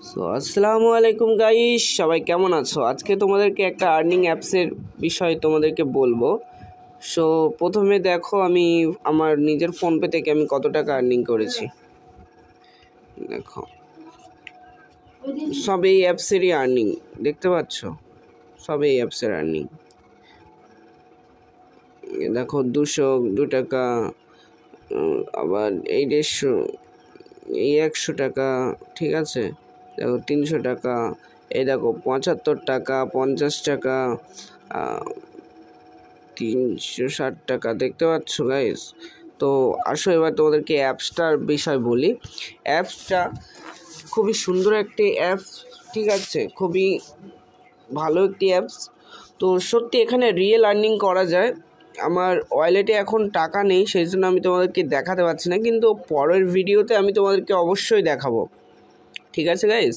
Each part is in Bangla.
আসসালামু আলাইকুম গাইস, সবাই কেমন আছো? আজকে তোমাদেরকে একটা আর্নিং অ্যাপসের বিষয় তোমাদেরকে বলবো। সো প্রথমে দেখো আমি আমার নিজের ফোনপে থেকে আমি কত টাকা আর্নিং করেছি। দেখো সব এই অ্যাপসেরই আর্নিং, দেখতে পাচ্ছ? সব এই অ্যাপসের আর্নিং। দেখো 202 টাকা, আবার এই 150, এই 100 টাকা, ঠিক আছে। দেখো 300 টাকা, এই দেখো 75 টাকা, 50 টাকা, 360 টাকা, দেখতে পাচ্ছ গাইস? তো আসো এবার তোমাদেরকে অ্যাপসটার বিষয় বলি। অ্যাপসটা খুবই সুন্দর একটি অ্যাপস, ঠিক আছে, খুবই ভালো একটি অ্যাপস। তো সত্যি এখানে রিয়েল আর্নিং করা যায়। আমার ওয়ালেটে এখন টাকা নেই, সেই জন্য আমি তোমাদেরকে দেখাতে পারছি না, কিন্তু পরের ভিডিওতে আমি তোমাদেরকে অবশ্যই দেখাবো, ঠিক আছে গাইস?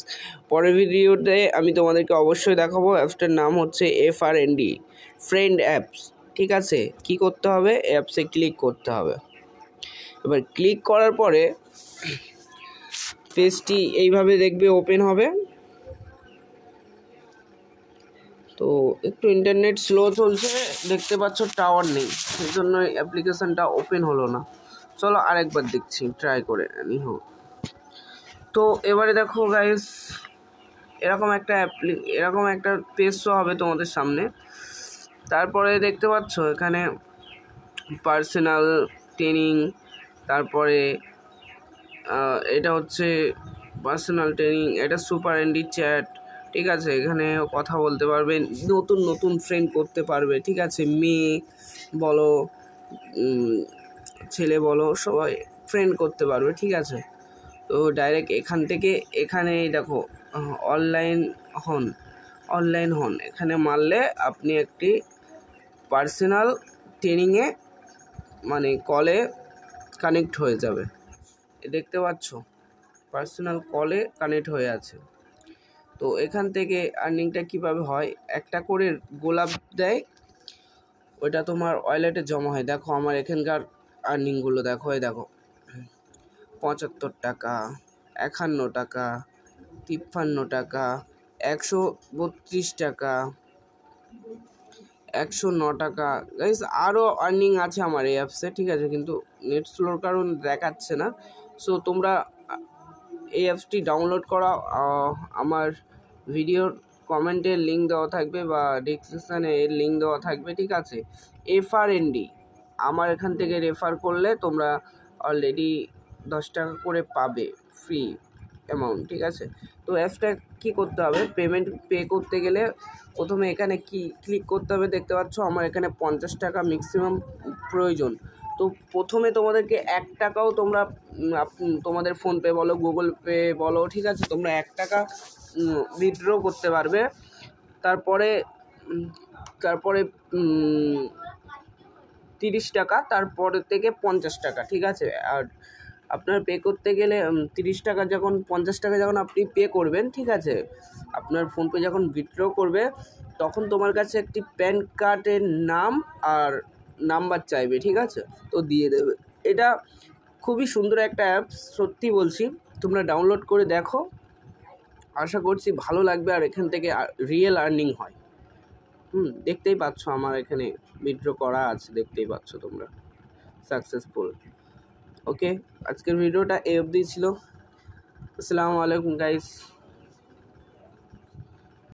পরের ভিডিওতে আমি তোমাদেরকে অবশ্যই দেখাবো। অ্যাপসটার নাম হচ্ছে FRND, ফ্রেন্ড অ্যাপস, ঠিক আছে। কি করতে হবে? অ্যাপসে ক্লিক করতে হবে। এবার ক্লিক করার পরে পেজটি এইভাবে দেখবে ওপেন হবে। তো একটু ইন্টারনেট স্লো চলছে, দেখতে পাচ্ছ টাওয়ার নেই, সেই জন্য অ্যাপ্লিকেশানটা ওপেন হলো না। চলো আরেকবার দেখছি, ট্রাই করে আনি হোক। তো এবারে দেখো গাইস, এরকম একটা পেজ শো হবে তোমাদের সামনে। তারপরে দেখতে পাচ্ছ এখানে পার্সোনাল ট্রেনিং, তারপরে এটা হচ্ছে পার্সোনাল ট্রেনিং, এটা সুপার এনডি চ্যাট, ঠিক আছে। এখানে কথা বলতে পারবে, নতুন নতুন ফ্রেন্ড করতে পারবে, ঠিক আছে। মেয়ে বলো, ছেলে বলো, সবাই ফ্রেন্ড করতে পারবে, ঠিক আছে। তো ডাইরেক্ট এখান থেকে এখানে দেখো অনলাইন হন, এখানে মারলে আপনি একটি পার্সোনাল ট্রেনিংয়ে মানে কলে কানেক্ট হয়ে যাবে। দেখতে পাচ্ছ পার্সোনাল কলে কানেক্ট হয়ে আছে। তো এখান থেকে আর্নিংটা কিভাবে হয়, একটা করে গোলাপ দেয়, ওইটা তোমার ওয়ালেটে জমা হয়। দেখো আমার এখানকার আর্নিংগুলো দেখো, এই দেখো 75 টাকা, 51 টাকা, 53 টাকা, 132 টাকা, 109 টাকা। গাইস আরও আর্নিং আছে আমার এই অ্যাপসে, ঠিক আছে, কিন্তু নেট স্লোর কারণ দেখাচ্ছে না। সো তোমরা এই অ্যাপসটি ডাউনলোড করা, আমার ভিডিওর কমেন্টের লিঙ্ক দেওয়া থাকবে বা ডিসক্রিপশানে এর লিঙ্ক দেওয়া থাকবে, ঠিক আছে। FRND, আমার এখান থেকে রেফার করলে তোমরা অলরেডি 10 টাকা করে পাবে ফ্রি অ্যামাউন্ট, ঠিক আছে। তো অ্যাপসটা কী করতে হবে, পে করতে গেলে প্রথমে এখানে ক্লিক করতে হবে। দেখতে পাচ্ছ আমার এখানে 50 টাকা ম্যাক্সিমাম প্রয়োজন। তো প্রথমে তোমাদেরকে 1 টাকাও তোমরা তোমাদের ফোনপে বলো, গুগল পে বলো, ঠিক আছে, তোমরা 1 টাকা উইথড্র করতে পারবে। তারপরে 30 টাকা, তারপরে থেকে 50 টাকা, ঠিক আছে। আর আপনার পে করতে গেলে 30 টাকা যখন 50 টাকা যখন আপনি পে করবেন, ঠিক আছে, আপনার ফোনপে যখন উইথড্র করবে তখন তোমার কাছে একটি প্যান কার্ডের নাম আর নাম্বার চাইবে, ঠিক আছে, তো দিয়ে দেবে। এটা খুবই সুন্দর একটা অ্যাপস, সত্যি বলছি, তোমরা ডাউনলোড করে দেখো, আশা করছি ভালো লাগবে। আর এখান থেকে রিয়েল আর্নিং হয়। দেখতেই পাচ্ছ আমার এখানে উইথড্র করা আছে, দেখতেই পাচ্ছ তোমরা, সাকসেসফুল। ওকে, আজকের ভিডিওটা এই অবধি ছিল। আসসালামু আলাইকুম গাইস।